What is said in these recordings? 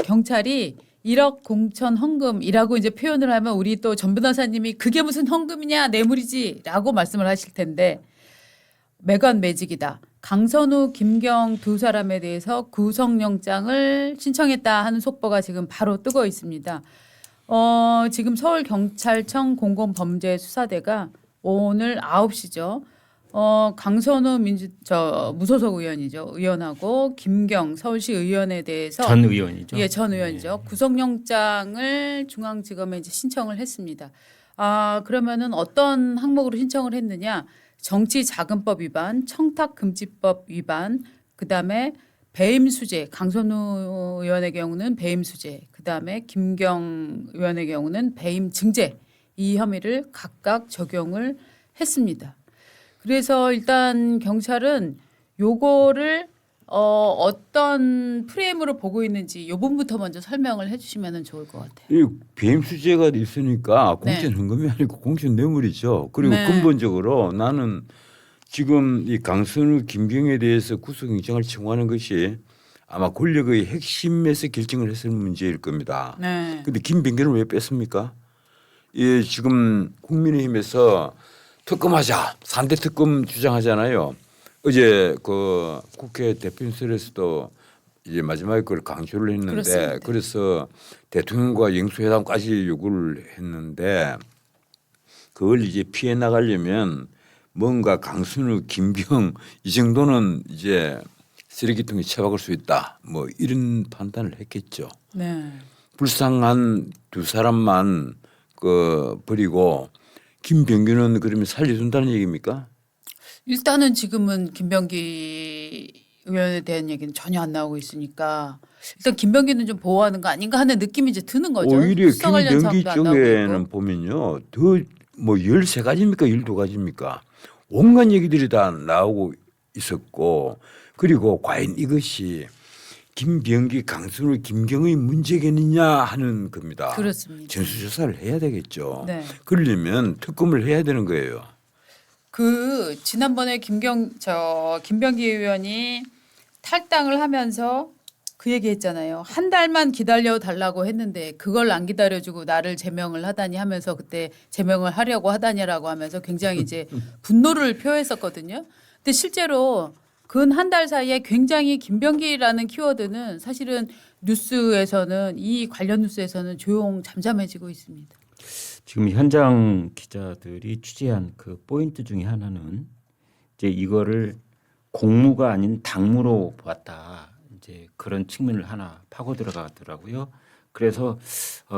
경찰이 1억 공천 헌금이라고 이제 표현을 하면 우리 또 전 변호사님이 그게 무슨 헌금이냐 뇌물이지라고 말씀을 하실 텐데 매건 매직이다. 강선우, 김경 두 사람에 대해서 구속영장을 신청했다 하는 속보가 지금 바로 뜨고 있습니다. 지금 서울경찰청 공공범죄수사대가 오늘 9시죠. 강선우 무소속 의원이죠. 의원하고 김경 서울시 의원에 대해서 전 의원이죠. 예, 전 의원이죠. 네. 구속영장을 중앙지검에 이제 신청을 했습니다. 그러면은 어떤 항목으로 신청을 했느냐? 정치자금법 위반, 청탁금지법 위반, 그다음에 배임수재, 강선우 의원의 경우는 배임수재, 그다음에 김경 의원의 경우는 배임증제 이 혐의를 각각 적용을 했습니다. 그래서 일단 경찰은 요거를 어떤 프레임으로 보고 있는지 이 부분부터 먼저 설명을 해주시면 좋을 것 같아요. 이 배임수재가 있으니까 공천 네. 헌금이 아니고 공천 뇌물이죠. 그리고 네. 근본적으로 나는 지금 이 강선우 김경에 대해서 구속영장을 청구하는 것이 아마 권력의 핵심에서 결정을 했을 문제일 겁니다. 네. 근데 김병기는 왜 뺐습니까? 예, 지금 국민의힘에서 특검하자, 3대 특검 주장하잖아요. 어제 그 국회 대표실에서도 이제 마지막에 그걸 강조를 했는데 그렇습니다. 그래서 대통령과 영수회담까지 요구를 했는데 그걸 이제 피해 나가려면 뭔가 강선우, 김경 이 정도는 이제 쓰레기통에 처박을 수 있다. 뭐 이런 판단을 했겠죠. 네. 불쌍한 두 사람만 버리고 김병규는 그러면 살려준다는 얘기입니까? 일단은 지금은 김병기 의원에 대한 얘기는 전혀 안 나오고 있으니까 일단 김병기는 좀 보호하는 거 아닌가 하는 느낌이 이제 드는 거죠. 오히려 수사 관련 김병기 사항도 안 나오고 쪽에는 있고. 보면요. 더 뭐 13가지입니까? 12가지입니까? 온갖 얘기들이 다 나오고 있었고 그리고 과연 이것이 김병기, 강선우, 김경의 문제겠느냐 하는 겁니다. 그렇습니다. 전수조사를 해야 되겠죠. 네. 그러려면 특검을 해야 되는 거예요. 지난번에 김병기 의원이 탈당을 하면서 그 얘기했잖아요. 한 달만 기다려 달라고 했는데 그걸 안 기다려주고 나를 제명을 하다니 하면서 그때 제명을 하려고 하다니라고 하면서 굉장히 이제 분노를 표했었거든요. 근데 실제로 근 한 달 사이에 굉장히 김병기라는 키워드는 사실은 뉴스에서는 이 관련 뉴스에서는 잠잠해지고 있습니다. 지금 현장 기자들이 취재한 그 포인트 중에 하나는 이제 이거를 공무가 아닌 당무로 보았다. 이제 그런 측면을 하나 파고 들어가더라고요. 그래서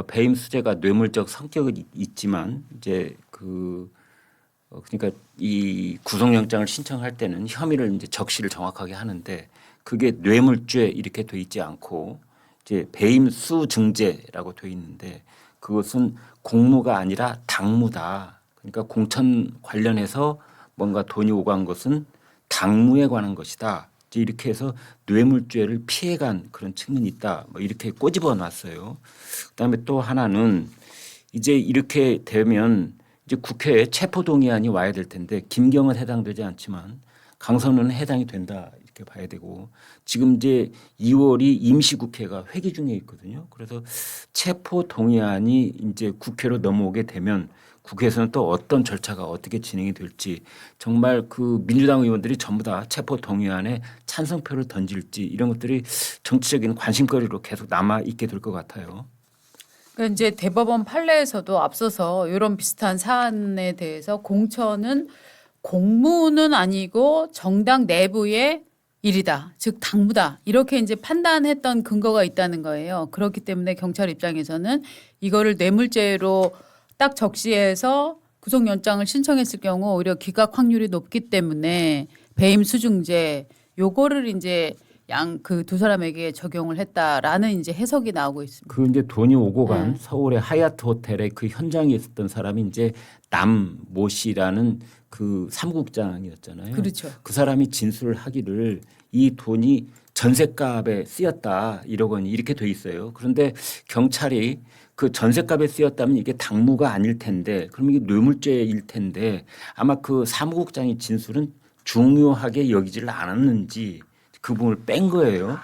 배임 수재가 뇌물적 성격은 있지만 이제 그러니까 이 구속영장을 신청할 때는 혐의를 이제 적시를 정확하게 하는데 그게 뇌물죄 이렇게 돼 있지 않고 이제 배임 수증제라고 돼 있는데 그것은 공무가 아니라 당무다. 그러니까 공천 관련해서 뭔가 돈이 오간 것은 당무에 관한 것이다. 이제 이렇게 해서 뇌물죄를 피해간 그런 측면이 있다. 뭐 이렇게 꼬집어 놨어요. 그다음에 또 하나는 이제 이렇게 되면 이제 국회에 체포동의안이 와야 될 텐데 김경은 해당되지 않지만 강선우는 해당이 된다 이렇게 봐야 되고 지금 이제 2월이 임시국회가 회기 중에 있거든요. 그래서 체포동의안이 이제 국회로 넘어오게 되면 국회에서는 또 어떤 절차가 어떻게 진행이 될지 정말 그 민주당 의원들이 전부 다 체포동의안에 찬성표를 던질지 이런 것들이 정치적인 관심거리로 계속 남아 있게 될 것 같아요. 그러니까 이제 대법원 판례에서도 앞서서 이런 비슷한 사안에 대해서 공천은 공무는 아니고 정당 내부의 일이다. 즉 당무다. 이렇게 이제 판단했던 근거가 있다는 거예요. 그렇기 때문에 경찰 입장에서는 이거를 뇌물죄로 딱 적시해서 구속영장을 신청했을 경우 오히려 기각 확률이 높기 때문에 배임 수증제 요거를 이제 그 두 사람에게 적용을 했다라는 이제 해석이 나오고 있습니다. 그 이제 돈이 오고 간 네. 서울의 하얏트 호텔의 그 현장에 있었던 사람이 이제 남모 씨라는 그 사무국장이었잖아요. 그렇죠. 그 사람이 진술을 하기를 이 돈이 전셋값에 쓰였다 1억 원이 이렇게 돼 있어요. 그런데 경찰이 그 전셋값에 쓰였다면 이게 당무가 아닐 텐데 그럼 이게 뇌물죄일 텐데 아마 그 사무국장의 진술은 중요하게 여기지를 않았는지 그 부분을 뺀 거예요.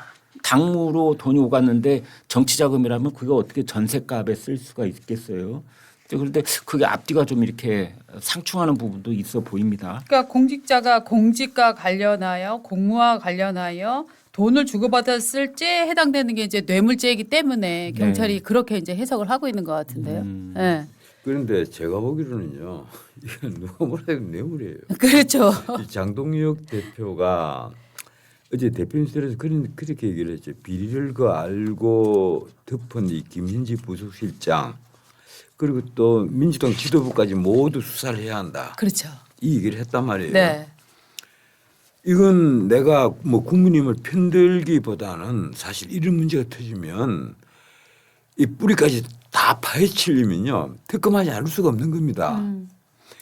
당무로 돈이 오갔는데 정치 자금이라면 그게 어떻게 전셋값에 쓸 수가 있겠어요? 그런데 그게 앞뒤가 좀 이렇게 상충하는 부분도 있어 보입니다. 그러니까 공직자가 공직과 관련하여 공무와 관련하여 돈을 주고받았을 때 해당되는 게 이제 뇌물죄이기 때문에 경찰이 그렇게 이제 해석을 하고 있는 것 같은데요. 네. 그런데 제가 보기로는요. 이게 누가 뭐라 해도 뇌물이에요. 그렇죠. 이 장동혁 대표가 어제 대표님실에서 그렇게 얘기를 했죠. 비리를 알고 덮은 이 김hin지 부속실장 그리고 또 민주당 지도부까지 모두 수사를 해야 한다. 그렇죠. 이 얘기를 했단 말이에요. 네. 이건 내가 뭐 국민님을 편들기보다는 사실 이런 문제가 터지면 이 뿌리까지 다 파헤치려면요 특검하지 않을 수가 없는 겁니다.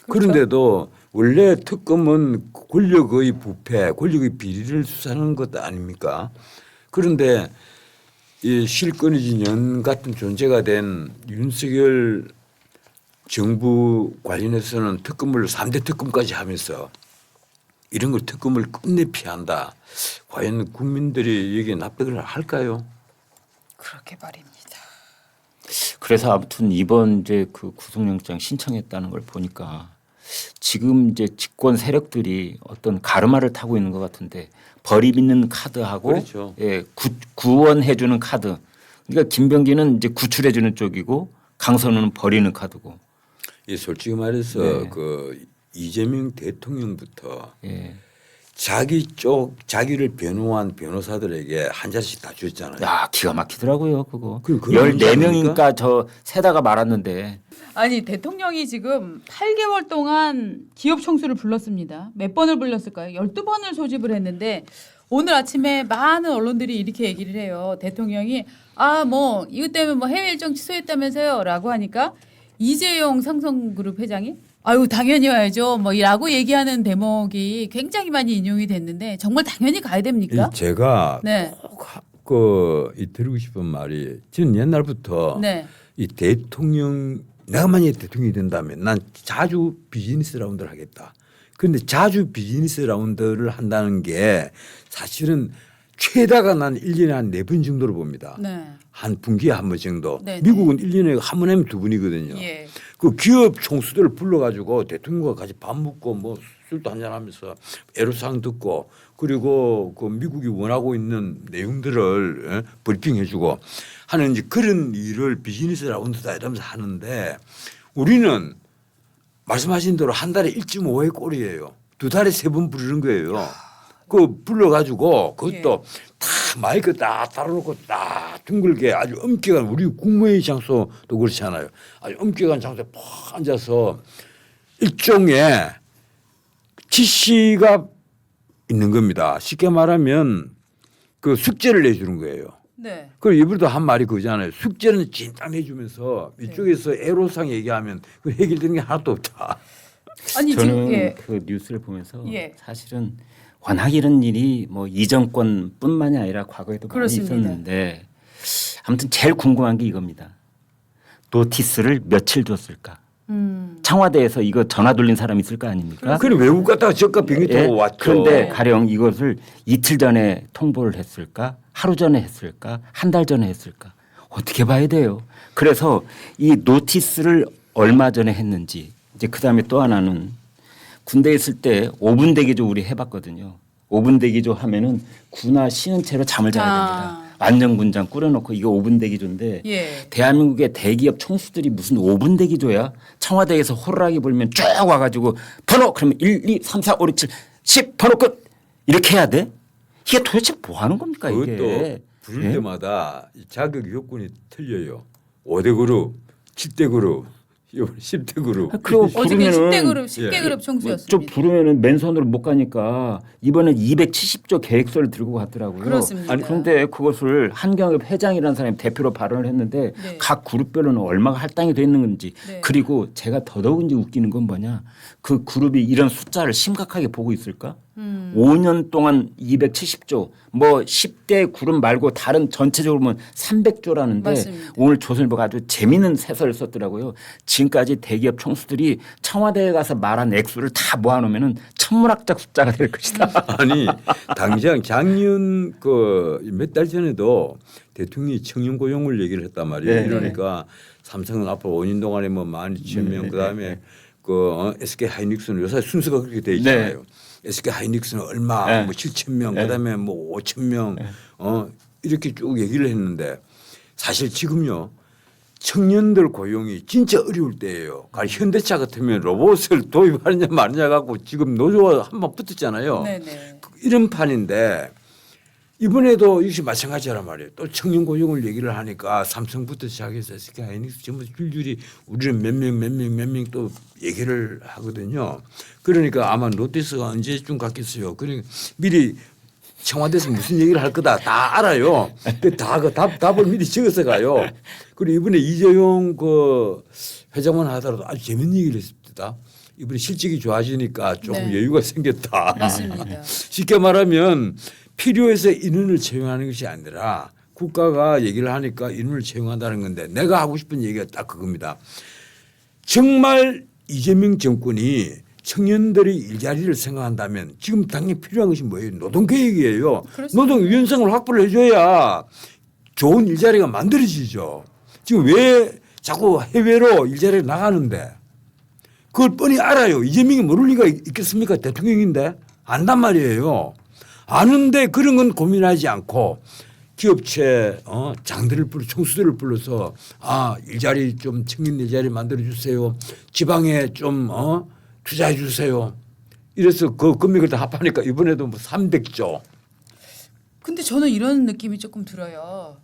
그렇죠. 그런데도 원래 특검은 권력의 부패, 권력의 비리를 수사하는 것 아닙니까? 그런데 이 실권이진 연 같은 존재가 된 윤석열 정부 관련해서는 특검을 3대 특검까지 하면서 이런 걸 특검을 끝내 피한다. 과연 국민들이 여기에 납득을 할까요? 그렇게 말입니다. 그래서 아무튼 이번 이제 그 구속영장 신청했다는 걸 보니까 지금 이제 집권 세력들이 어떤 가르마를 타고 있는 것 같은데 벌입 있는 카드하고 그렇죠. 예, 구원해주는 카드. 그러니까 김병기는 이제 구출해주는 쪽이고 강선우는 버리는 카드고. 이 솔직히 말해서 네. 그 이재명 대통령부터 예. 자기 쪽 자기를 변호한 변호사들에게 한 자씩 다 줬잖아요. 야 기가 막히더라고요 그거. 그럼 그런 문제 14명이니까 저 세다가 말았는데. 아니 대통령이 지금 8개월 동안 기업 총수를 불렀습니다. 몇 번을 불렀을까요? 12번을 소집을 했는데 오늘 아침에 많은 언론들이 이렇게 얘기를 해요. 대통령이 뭐 이것 때문에 뭐 해외 일정 취소했다면서요라고 하니까 이재용 삼성그룹 회장이 아유 당연히 와야죠 뭐라고 얘기하는 대목이 굉장히 많이 인용이 됐는데 정말 당연히 가야 됩니까? 제가 네. 꼭 드리고 싶은 말이 저는 옛날부터 네. 이 대통령 내가 만약에 대통령이 된다면 난 자주 비즈니스 라운드를 하겠다. 그런데 자주 비즈니스 라운드를 한다는 게 사실은 최다가 난 1년에 한 4번 정도로 봅니다. 네. 한 분기에 한 번 정도. 네, 미국은 1년에 한 번 하면 2번이거든요. 예. 그 기업 총수들을 불러가지고 대통령과 같이 밥 먹고 뭐 술도 한잔하면서 애로사항 듣고 그리고 그 미국이 원하고 있는 내용들을 브리핑해주고 하는 이제 그런 일을 비즈니스 라운드다 이러면서 하는데 우리는 말씀하신 대로 한 달에 1.5회 꼴이에요. 2달에 3번 부르는 거예요. 그 불러가지고 그것도 다 마이크 딱 달아놓고 딱 둥글게 아주 엄격한 우리 국무회의 장소도 그렇잖아요. 아주 엄격한 장소에 푹 앉아서 일종의 지시가 있는 겁니다. 쉽게 말하면 그 숙제를 내주는 거예요. 네. 그리고 이번에도 한 말이 그거잖아요. 숙제는 진짜 내주면서 이쪽에서 애로사항 얘기하면 그 해결되는 게 하나도 없다. 아니 저는 지금 예. 그 뉴스를 보면서 예. 사실은 워낙 이런 일이 뭐 이 정권뿐만이 아니라 과거에도 그렇습니다. 많이 있었는데 아무튼 제일 궁금한 게 이겁니다. 노티스를 며칠 줬을까? 청와대에서 이거 전화 돌린 사람 있을 거 아닙니까? 그럼 외국 갔다가 저가 비행기 타고 예, 왔죠. 그런데 가령 이것을 이틀 전에 통보를 했을까? 하루 전에 했을까? 한 달 전에 했을까? 어떻게 봐야 돼요? 그래서 이 노티스를 얼마 전에 했는지 이제 그다음에 또 하나는 군대에 있을 때 5분 대기조 우리 해봤거든요. 5분 대기조 하면은 군화 쉬는 채로 잠을 자야 됩니다. 완전 군장 꾸려놓고 이게 5분 대기조인데 예. 대한민국의 대기업 총수들이 무슨 5분 대기조야? 청와대에서 호루라기 불면 쭉 와가지고 번호 그러면 1, 2, 3, 4, 5, 6, 7, 10 번호 끝 이렇게 해야 돼? 이게 도대체 뭐 하는 겁니까 이게? 그것도 부를 예? 때마다 자격 요건이 틀려요. 5대 그룹, 7대 그룹, 10대 그룹. 그리고 어저께 10대 그룹, 예. 10대 그룹 총수였습니다. 좀 부르면은 맨손으로 못 가니까 이번엔 270조 계획서를 들고 갔더라고요. 그렇습니다. 아니 그런데 그것을 한경협 회장이라는 사람이 대표로 발언을 했는데 네. 각 그룹별로는 얼마가 할당이 돼 있는 건지 네. 그리고 제가 더더욱이 웃기는 건 뭐냐 그 그룹이 이런 숫자를 심각하게 보고 있을까? 5년 동안 270조, 뭐 10대 구름 말고 다른 전체적으로 보면 300조라는데 맞습니다. 오늘 조선일보가 아주 재미있는 해설을 썼더라고요. 지금까지 대기업 총수들이 청와대에 가서 말한 액수를 다 모아놓으면 천문학적 숫자가 될 것이다. 아니 당장 작년 그 몇 달 전에도 대통령이 청년 고용을 얘기를 했단 말이에요. 네. 이러니까 삼성은 앞으로 5년 동안에 뭐 12,000명 그다음에 그 SK 하이닉스는 요새 순서가 그렇게 돼 있잖아요. SK 하이닉스는 얼마 네. 뭐 7,000명 그다음에 뭐 5,000명 이렇게 쭉 얘기를 했는데 사실 지금요. 청년들 고용이 진짜 어려울 때예요. 현대차 같으면 로봇을 도입하느냐 마느냐 갖고 지금 노조가 한번 붙었잖아요. 네네. 이런 판인데 이번에도 역시 마찬가지란 말이에요. 또 청년 고용을 얘기를 하니까 삼성부터 시작해서 SK 하이닉스 전부 줄줄이 우리는 몇 명 또 얘기를 하거든요. 그러니까 아마 롯데스가 언제쯤 갔겠어요. 그러니까 미리 청와대에서 무슨 얘기를 할 거다 다 알아요. 다 그 답을 미리 적어서 가요. 그리고 이번에 이재용 그 회장만 하더라도 아주 재밌는 얘기를 했습니다. 이번에 실적이 좋아지니까 조금 네. 여유가 생겼다. 맞습니다. 쉽게 말하면 필요해서 인원을 채용하는 것이 아니라 국가가 얘기를 하니까 인원을 채용한다는 건데 내가 하고 싶은 얘기가 딱 그겁니다. 정말 이재명 정권이 청년들의 일자리를 생각한다면 지금 당연히 필요한 것이 뭐예요? 노동계획이에요. 그렇습니다. 노동 유연성을 확보를 해줘야 좋은 일자리가 만들어지죠. 지금 왜 자꾸 해외로 일자리를 나가는데 그걸 뻔히 알아요. 이재명이 모를 리가 있겠습니까? 대통령인데 안단 말이에요. 아는데 그런 건 고민하지 않고 기업체 장들을 불러 총수들을 불러서 일자리 좀 청년 일자리 만들어 주세요. 지방에 좀 투자해 주세요. 이래서 그 금액을 다 합하니까 이번에도 뭐 300조. 근데 저는 이런 느낌이 조금 들어요.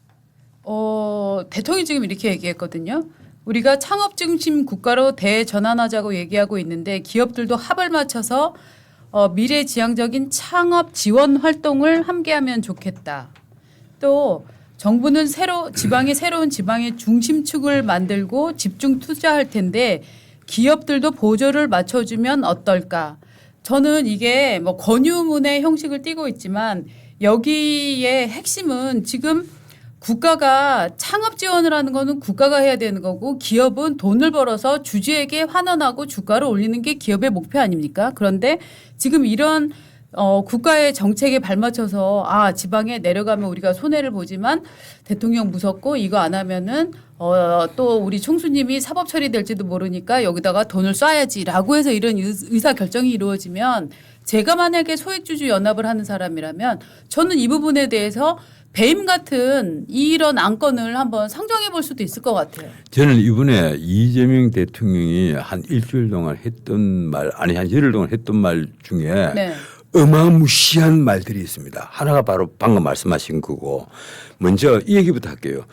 대통령이 지금 이렇게 얘기했거든요. 우리가 창업 중심 국가로 대전환하자고 얘기하고 있는데 기업들도 합을 맞춰서 미래지향적인 창업 지원 활동을 함께하면 좋겠다. 또 정부는 새로운 지방의 중심축을 만들고 집중 투자할 텐데 기업들도 보조를 맞춰주면 어떨까. 저는 이게 뭐 권유문의 형식을 띠고 있지만 여기에 핵심은 지금 국가가 창업 지원을 하는 거는 국가가 해야 되는 거고 기업은 돈을 벌어서 주주에게 환원하고 주가를 올리는 게 기업의 목표 아닙니까? 그런데 지금 이런 국가의 정책에 발맞춰서 지방에 내려가면 우리가 손해를 보지만 대통령 무섭고 이거 안 하면은 또 우리 총수님이 사법 처리될지도 모르니까 여기다가 돈을 쏴야지라고 해서 이런 의사 결정이 이루어지면 제가 만약에 소액주주 연합을 하는 사람이라면 저는 이 부분에 대해서 배임 같은 이런 안건을 한번 상정해 볼 수도 있을 것 같아요. 저는 이번에 이재명 대통령이 한 일주일 동안 했던 말 아니 한 열흘 동안 했던 말 중에 네. 어마무시한 말들이 있습니다. 하나가 바로 방금 말씀하신 거고 먼저 이 얘기부터 할게요.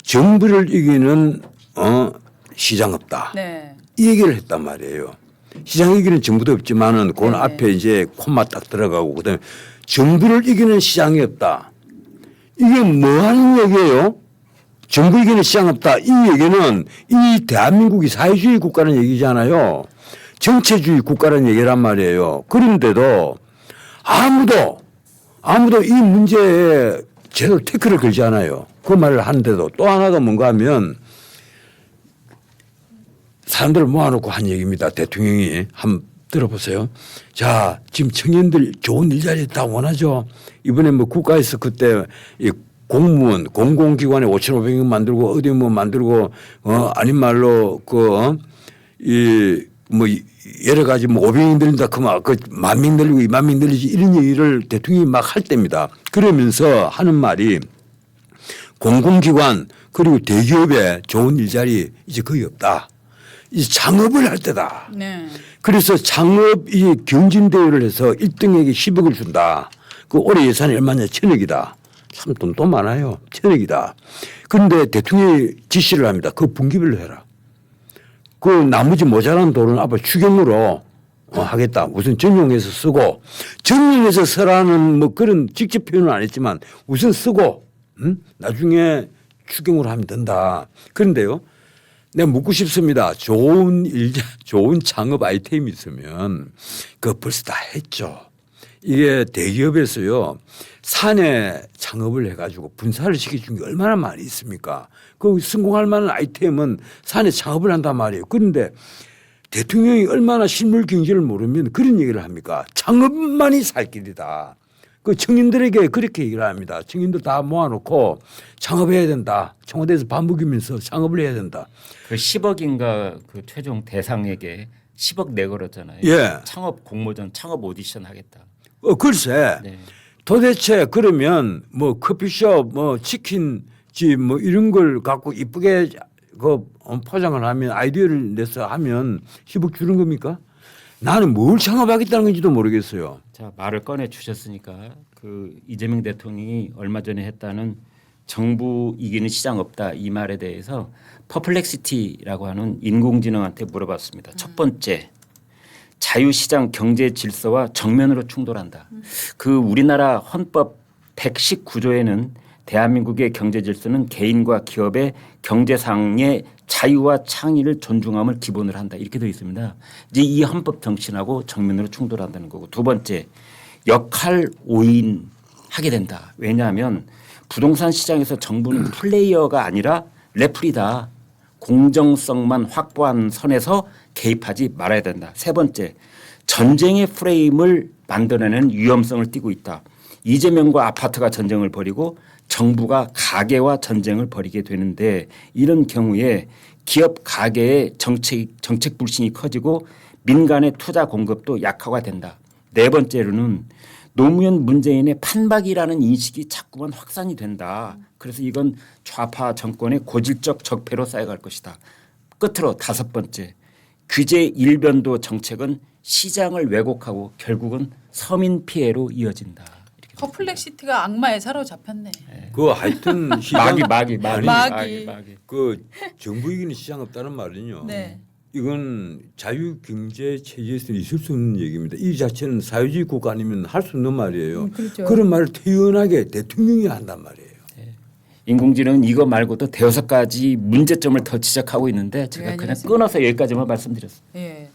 정부를 이기는 시장 없다. 네. 이 얘기를 했단 말이에요. 시장 이기는 정부도 없지만은 그 네네. 앞에 이제 콤마 딱 들어가고 그다음에 정부를 이기는 시장이 없다. 이게 뭐 하는 얘기예요? 정부 이기는 시장 없다. 이 얘기는 이 대한민국이 사회주의 국가는 얘기잖아요. 정체주의 국가라는 얘기란 말이에요. 그런데도 아무도 이 문제에 제대로 태클을 걸지 않아요. 그 말을 하는데도 또 하나가 뭔가 하면 사람들을 모아놓고 한 얘기입니다. 대통령이 한번 들어보세요. 자, 지금 청년들 좋은 일자리 다 원하죠. 이번에 뭐 국가에서 그때 이 공무원, 공공기관에 5,500명 만들고 어디 뭐 만들고 아닌 말로 이 뭐 여러 가지 뭐 500명 늘린다 그만 그 10,000명 늘리고 20,000명 늘리지 이런 얘기를 대통령이 막 할 때입니다. 그러면서 하는 말이 공공기관 그리고 대기업에 좋은 일자리 이제 거의 없다. 이제 창업을 할 때다. 네. 그래서 창업 이 경진대회를 해서 1등에게 10억을 준다. 그 올해 예산이 얼마냐 1,000억이다. 참 돈도 많아요. 1,000억이다. 그런데 대통령이 지시를 합니다. 그 분기별로 해라. 그 나머지 모자란 돈은 앞으로 추경으로 하겠다. 우선 전용해서 쓰고 전용해서 쓰라는 뭐 그런 직접 표현은 안 했지만 우선 쓰고 나중에 추경으로 하면 된다. 그런데요. 내가 묻고 싶습니다. 좋은 창업 아이템이 있으면 그거 벌써 다 했죠. 이게 대기업에서요 사내 창업을 해가지고 분사를 시켜준 게 얼마나 많이 있습니까? 그 성공할 만한 아이템은 사내 창업을 한단 말이에요. 그런데 대통령이 얼마나 실물 경제를 모르면 그런 얘기를 합니까? 창업만이 살 길이다. 그 청년들에게 그렇게 얘기를 합니다. 청년들 다 모아놓고 창업해야 된다. 청와대에서 반복이면서 창업을 해야 된다. 그 10억인가 그 최종 대상에게 10억 내걸었잖아요. 예. 창업 공모전, 창업 오디션 하겠다. 글쎄. 네. 도대체 그러면 뭐 커피숍, 뭐 치킨집 뭐 이런 걸 갖고 이쁘게 그 포장을 하면 아이디어를 내서 하면 10억 주는 겁니까? 나는 뭘 창업하겠다는 건지도 모르겠어요. 자, 말을 꺼내 주셨으니까 그 이재명 대통령이 얼마 전에 했다는 정부 이기는 시장 없다 이 말에 대해서 퍼플렉시티라고 하는 인공지능한테 물어봤습니다. 첫 번째, 자유시장 경제 질서와 정면으로 충돌한다. 그 우리나라 헌법 119조에는 대한민국의 경제 질서는 개인과 기업의 경제상의 자유와 창의를 존중함을 기본으로 한다. 이렇게 되어 있습니다. 이제 이 헌법 정신하고 정면으로 충돌한다는 거고. 두 번째, 역할 오인하게 된다. 왜냐하면 부동산 시장에서 정부는 플레이어가 아니라 레플이다. 공정성만 확보한 선에서 개입하지 말아야 된다. 세 번째, 전쟁의 프레임을 만들어내는 위험성을 띠고 있다. 이재명과 아파트가 전쟁을 벌이고 정부가 가계와 전쟁을 벌이게 되는데 이런 경우에 기업 가계의 정책 불신이 커지고 민간의 투자 공급도 약화가 된다. 네 번째로는 노무현 문재인의 판박이라는 인식이 자꾸만 확산이 된다. 그래서 이건 좌파 정권의 고질적 적폐로 쌓여갈 것이다. 끝으로 다섯 번째, 규제 일변도 정책은 시장을 왜곡하고 결국은 서민 피해로 이어진다. 퍼플렉시티가 악마에 사로잡혔네. 그 하여튼 시장 마귀. 그 정부 이기는 시장 없다는 말은요. 네. 이건 자유경제 체제에서 있을 수 없는 얘기입니다. 이 자체는 사회주의 국가 아니면 할 수 없는 말이에요. 그렇죠. 그런 말을 태연하게 대통령이 한단 말이에요. 인공지능은 이거 말고도 대여섯 가지 문제점을 더 지적하고 있는데 제가 네, 그냥 안녕하세요. 끊어서 여기까지만 말씀드렸습니다. 예.